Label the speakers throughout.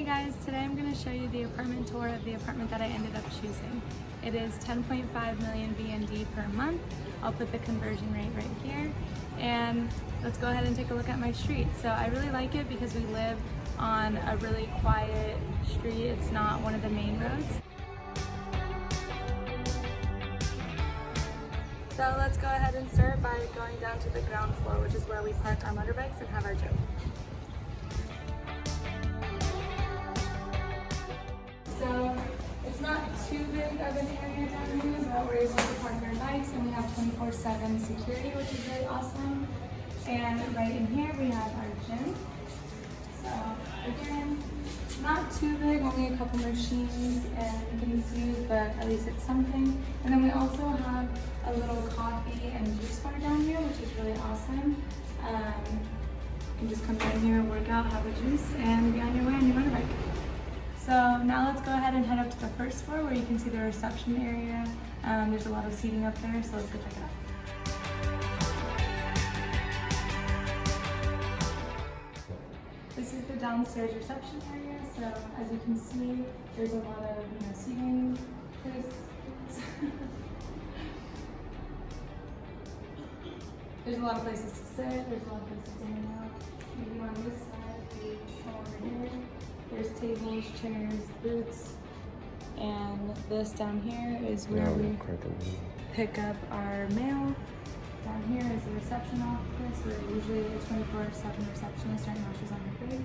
Speaker 1: Hey guys, today I'm going to show you the apartment tour of the apartment that I ended up choosing. It is 10.5 million VND per month. I'll put the conversion rate right here. And let's go ahead and take a look at my street. So I really like it because we live on a really quiet street. It's not one of the main roads. So let's go ahead and start by going down to the ground floor, which is where we park our motorbikes and have our gym. So it's not too big of an area down here, but we're able to park our bikes and we have 24/7 security, which is really awesome. And right in here we have our gym. So again, not too big, only a couple machines and things used, but at least it's something. And then we also have a little coffee and juice bar down here, which is really awesome. You can just come down here, work out, have a juice, and be on your way on your motorbike. So now let's go ahead and head up to the first floor where you can see the reception area. There's a lot of seating up there, so let's go check it out. This is the downstairs reception area. So as you can see, there's a lot of seating. There's a lot of places to sit. There's a lot of places to hang out. Maybe on this side, we come over here. There's tables, chairs, booths, and this down here is where we pick up our mail. Down here is the reception office, where usually a 24/7 receptionist. Right now she's on her break,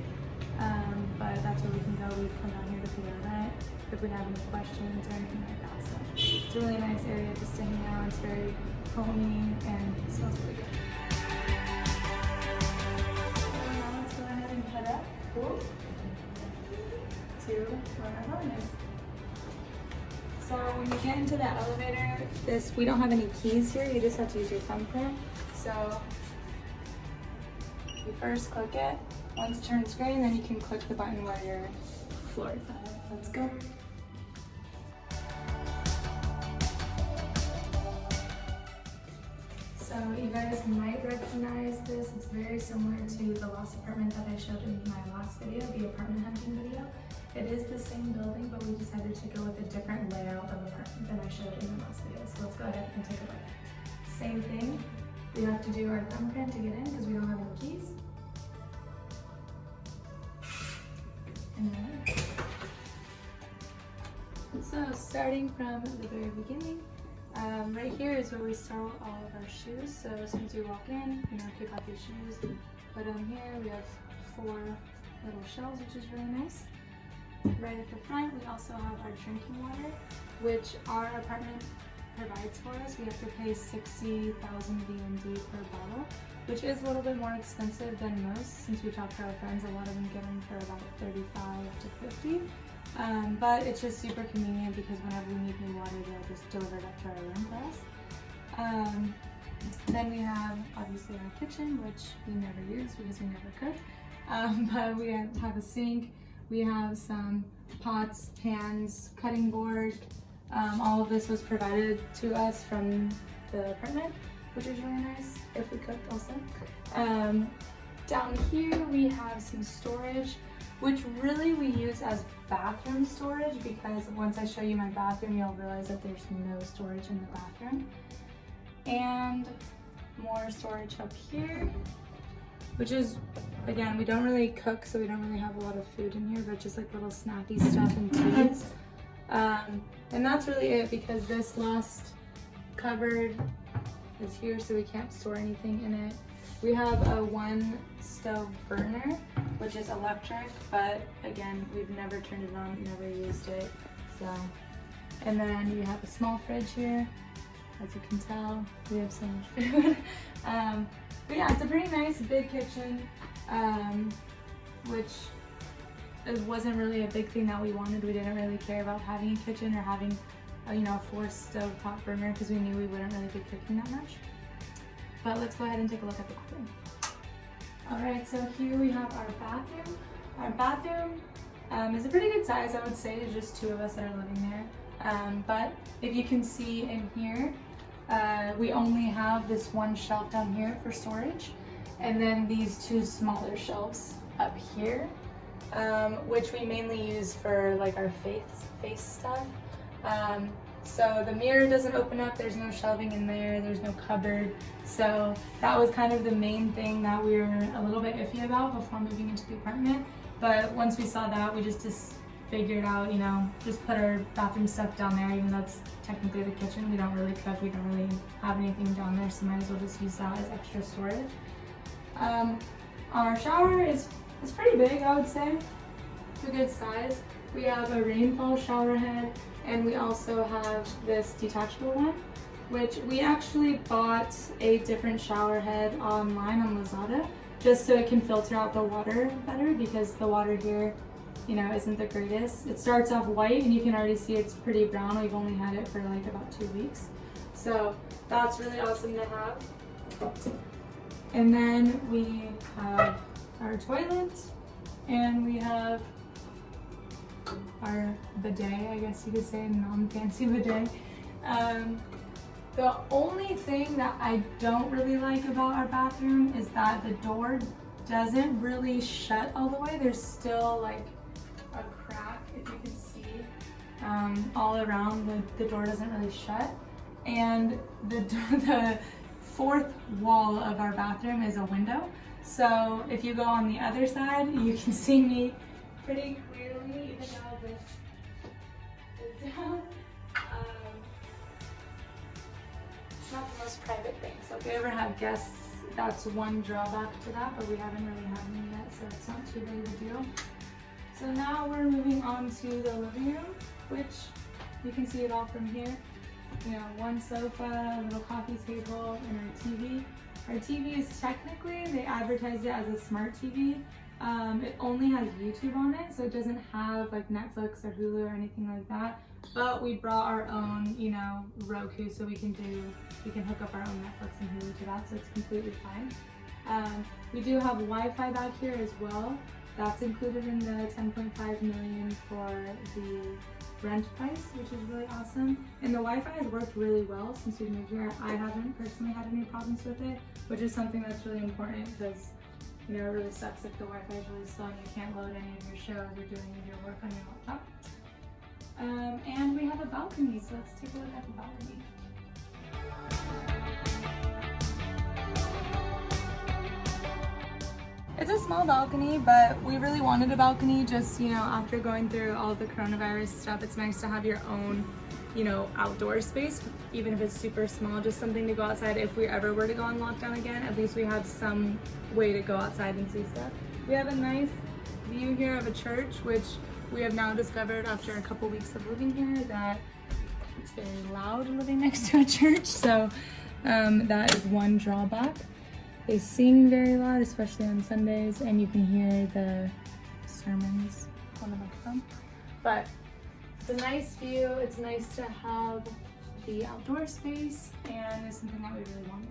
Speaker 1: but that's where we can go. We come down here to pay our rent if we have any questions or anything like that. So it's a really nice area just to hang out. It's very homey and it smells really good. So now let's go ahead and head up. Cool. To where our home is. So when you get into the elevator, we don't have any keys here, you just have to use your thumbprint. So you first click it. Once it turns green, then you can click the button where your floor is at. Let's go. So you guys might recognize this. It's very similar to the last apartment that I showed in my last video, the apartment hunting video. It is the same building, but we decided to go with a different layout of apartment than I showed in the last video. So let's go ahead and take a look. Same thing. We have to do our thumbprint to get in because we don't have any keys. And then, so starting from the very beginning, right here is where we store all of our shoes. So as soon as you walk in, kick off your shoes, put them here. We have 4 little shelves, which is really nice. Right at the front, we also have our drinking water, which our apartment provides for us. We have to pay 60,000 VND per bottle, which is a little bit more expensive than most. Since we talked to our friends, a lot of them get them for about 35 to 50. But it's just super convenient because whenever we need new water, they'll just deliver it up to our room for us. Then we have obviously our kitchen, which we never use because we never cook. But we have a sink. We have some pots, pans, cutting board. All of this was provided to us from the apartment, which is really nice if we cooked also. Down here we have some storage, which really we use as bathroom storage because once I show you my bathroom, you'll realize that there's no storage in the bathroom. And more storage up here, which is, again, we don't really cook, so we don't really have a lot of food in here, but just like little snacky stuff and teas. And that's really it because this last cupboard is here, so we can't store anything in it. We have a 1 stove burner, which is electric, but again, we've never turned it on, never used it. So, and then we have a small fridge here. As you can tell, we have so much food. But yeah, it's a pretty nice big kitchen, which it wasn't really a big thing that we wanted. We didn't really care about having a kitchen or having a 4 stove top burner because we knew we wouldn't really be cooking that much. But let's go ahead and take a look at the bathroom. All right, so here we have our bathroom. Our bathroom is a pretty good size, I would say. There's just 2 of us that are living there. But if you can see in here, we only have this 1 shelf down here for storage, and then these 2 smaller shelves up here. which we mainly use for like our face stuff. So the mirror doesn't open up, there's no shelving in there, there's no cupboard. So that was kind of the main thing that we were a little bit iffy about before moving into the apartment. But once we saw that, we just figured out, you know, just put our bathroom stuff down there, even though it's technically the kitchen. We don't really cook, we don't really have anything down there, so might as well just use that as extra storage. Our shower is pretty big, I would say. It's a good size. We have a rainfall shower head, and we also have this detachable one, which we actually bought a different shower head online on Lazada, just so it can filter out the water better, because the water here, you know, isn't the greatest. It starts off white and you can already see it's pretty brown. We've only had it for like about 2 weeks. So that's really awesome to have. And then we have our toilet, and we have our bidet, I guess you could say, non-fancy bidet. The only thing that I don't really like about our bathroom is that the door doesn't really shut all the way. There's still like a crack, if you can see, all around. The door doesn't really shut. And the fourth wall of our bathroom is a window. So if you go on the other side, you can see me pretty clearly, even though this is down. It's not the most private thing, so if we ever have guests, that's one drawback to that, but we haven't really had any yet, so it's not too big of a deal. So now we're moving on to the living room, which you can see it all from here. You know, one sofa, a little coffee table, and our TV. Our TV is technically, they advertised it as a smart TV. It only has YouTube on it, so it doesn't have like Netflix or Hulu or anything like that. But we brought our own, you know, Roku, so we can hook up our own Netflix and Hulu to that, so it's completely fine. We do have Wi-Fi back here as well. That's included in the $10.5 million for the rent price, which is really awesome. And the Wi-Fi has worked really well since we moved here. I haven't personally had any problems with it, which is something that's really important, because you know, it really sucks if the Wi-Fi is really slow and you can't load any of your shows or do any of your work on your laptop. And we have a balcony, so let's take a look at the balcony. It's a small balcony, but we really wanted a balcony just, you know, after going through all the coronavirus stuff. It's nice to have your own, you know, outdoor space, even if it's super small, just something to go outside. If we ever were to go on lockdown again, at least we have some way to go outside and see stuff. We have a nice view here of a church, which we have now discovered after a couple weeks of living here that it's very loud living next to a church, so that is one drawback. They sing very loud, especially on Sundays, and you can hear the sermons on the microphone. But it's a nice view, it's nice to have the outdoor space, and it's something that we really wanted.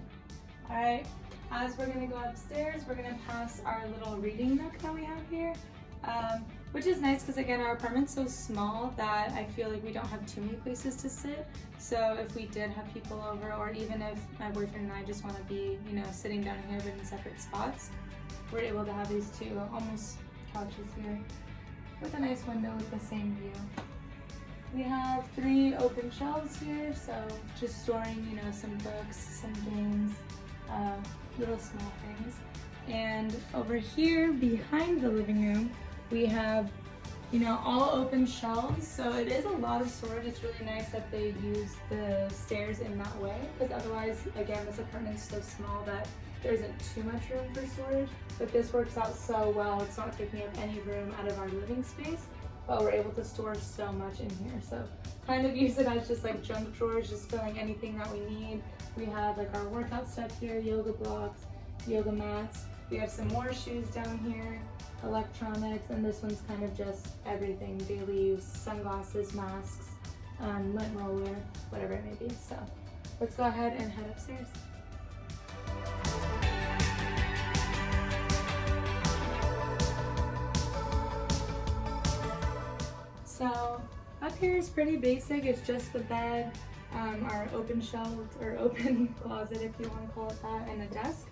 Speaker 1: Alright, as we're going to go upstairs, we're going to pass our little reading nook that we have here, which is nice because, again, our apartment's so small that I feel like we don't have too many places to sit. So if we did have people over, or even if my boyfriend and I just want to be, you know, sitting down here but in separate spots, we're able to have these two almost couches here with a nice window with the same view. We have 3 open shelves here, so just storing, you know, some books, some games, little small things. And over here behind the living room, we have, you know, all open shelves, so it is a lot of storage. It's really nice that they use the stairs in that way, because otherwise, again, this apartment's so small that there isn't too much room for storage. But this works out so well. It's not taking up any room out of our living space, but we're able to store so much in here. So kind of use it as just like junk drawers, just filling anything that we need. We have like our workout stuff here, yoga blocks, yoga mats. We have some more shoes down here, electronics, and this one's kind of just everything, daily use, sunglasses, masks, lint roller, whatever it may be. So let's go ahead and head upstairs. So up here is pretty basic. It's just the bed, our open shelves, or open closet if you want to call it that, and a desk.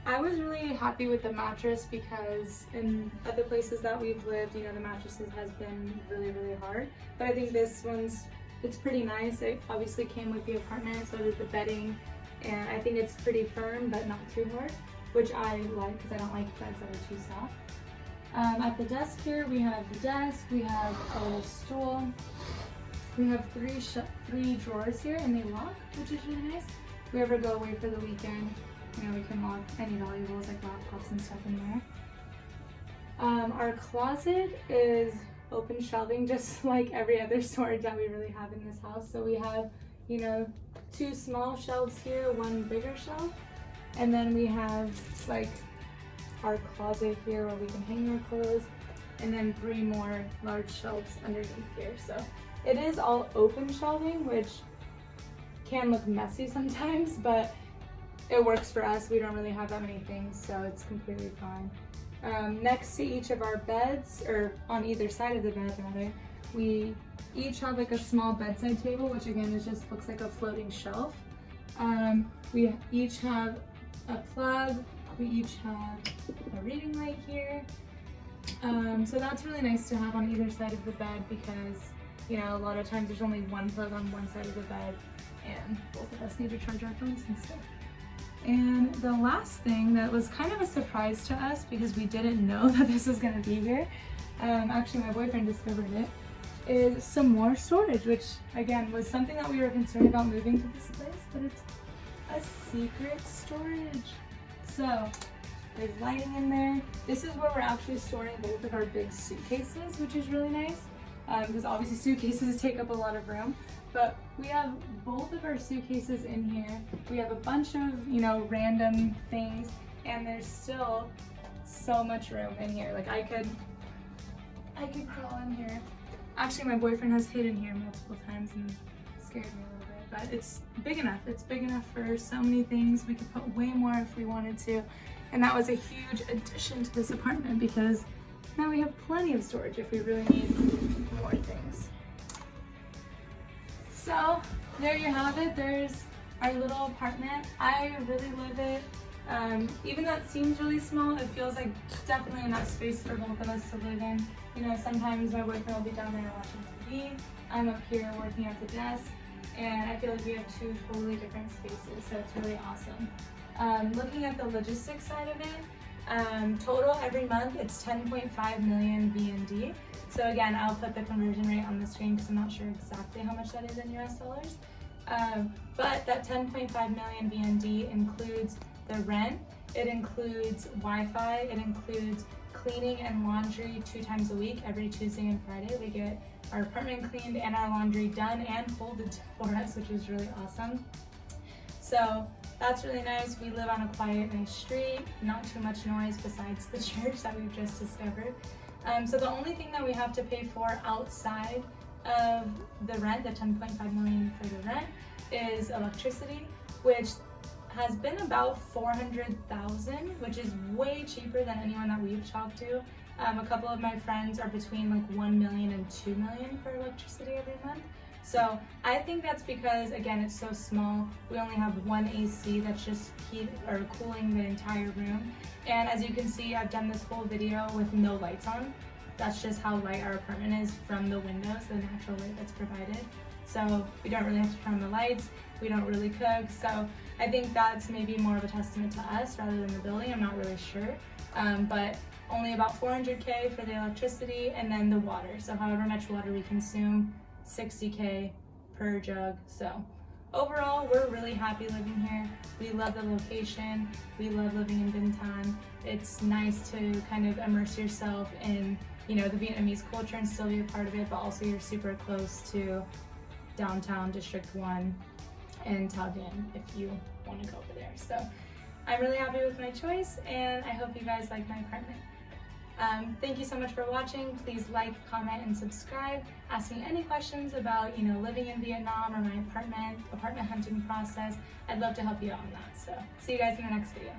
Speaker 1: I was really happy with the mattress because in other places that we've lived, you know, the mattresses has been really, really hard. But I think this one's, it's pretty nice. It obviously came with the apartment, so did the bedding. And I think it's pretty firm, but not too hard, which I like because I don't like beds that are too soft. At the desk here, we have the desk, we have a little stool. We have three drawers here and they lock, which is really nice. If we ever go away for the weekend, you know, we can lock any valuables like laptops and stuff in there. Our closet is open shelving, just like every other storage that we really have in this house. So we have, you know, 2 small shelves here, 1 bigger shelf, and then we have like our closet here where we can hang our clothes, and then 3 more large shelves underneath here. So it is all open shelving, which can look messy sometimes, but it works for us. We don't really have that many things, so it's completely fine. Next to each of our beds, or on either side of the bed rather, we each have like a small bedside table, which again is just looks like a floating shelf. We each have a plug. We each have a reading light here. So that's really nice to have on either side of the bed because, you know, a lot of times there's only one plug on one side of the bed and both of us need to charge our phones and stuff. And the last thing that was kind of a surprise to us because we didn't know that this was going to be here, actually my boyfriend discovered it, is some more storage, which again was something that we were concerned about moving to this place, but it's a secret storage. So there's lighting in there. This is where we're actually storing both of our big suitcases, which is really nice because obviously suitcases take up a lot of room. But we have both of our suitcases in here. We have a bunch of, you know, random things, and there's still so much room in here. Like I could crawl in here. Actually, my boyfriend has hid in here multiple times and scared me a little bit, but it's big enough. It's big enough for so many things. We could put way more if we wanted to. And that was a huge addition to this apartment because now we have plenty of storage if we really need more things. So there you have it. There's our little apartment. I really love it. Even though it seems really small, it feels like definitely enough space for both of us to live in. You know, sometimes my boyfriend will be down there watching TV. I'm up here working at the desk, and I feel like we have 2 totally different spaces, so it's really awesome. Looking at the logistics side of it, total every month it's 10.5 million VND. So again, I'll put the conversion rate on the screen because I'm not sure exactly how much that is in US dollars. But that 10.5 million VND includes the rent, it includes Wi-Fi, it includes cleaning and laundry 2 times a week. Every Tuesday and Friday we get our apartment cleaned and our laundry done and folded for us, which is really awesome. So that's really nice. We live on a quiet, nice street, not too much noise besides the church that we've just discovered. So the only thing that we have to pay for outside of the rent, the 10.5 million for the rent, is electricity, which has been about 400,000, which is way cheaper than anyone that we've talked to. A couple of my friends are between like 1 million and 2 million for electricity every month. So I think that's because, again, it's so small. We only have 1 AC that's just heat or cooling the entire room. And as you can see, I've done this whole video with no lights on. That's just how light our apartment is from the windows, the natural light that's provided. So we don't really have to turn on the lights. We don't really cook. So I think that's maybe more of a testament to us rather than the building. I'm not really sure. But only about 400K for the electricity and then the water. So however much water we consume, 60K per jug. So overall, we're really happy living here. We love the location. We love living in Binh Thanh. It's nice to kind of immerse yourself in, you know, the Vietnamese culture and still be a part of it, but also you're super close to downtown District 1 and Tao Dien if you want to go over there. So I'm really happy with my choice, and I hope you guys like my apartment. Thank you so much for watching. Please like, comment, and subscribe. Ask me any questions about, you know, living in Vietnam or my apartment hunting process. I'd love to help you out on that. So see you guys in the next video.